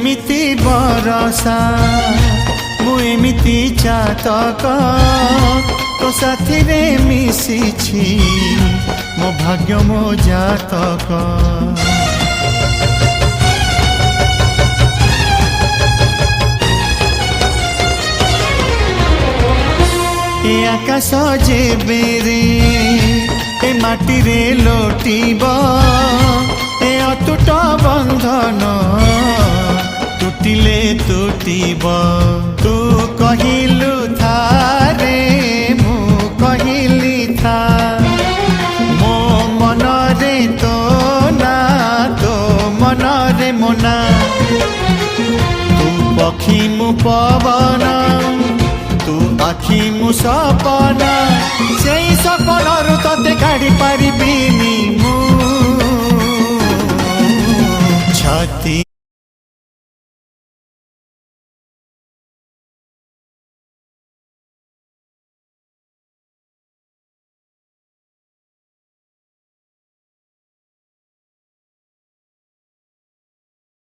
एमिति बरसा मु एमिति चातक तो साथी रे मिशिछि मो भाग्य मो जातक। ए आकाश जेबे रे ए माटी रे लोटिब ए अतुट बंधन टूटिले टूटिब। तू कहिलु था रे मु कहिली था मो मन रे तो ना तो मन रे मोना। तू पक्षी मु पवन तू आखि मु सपना से सपनरु तते काढ़ी पारिबिनी मु छाती।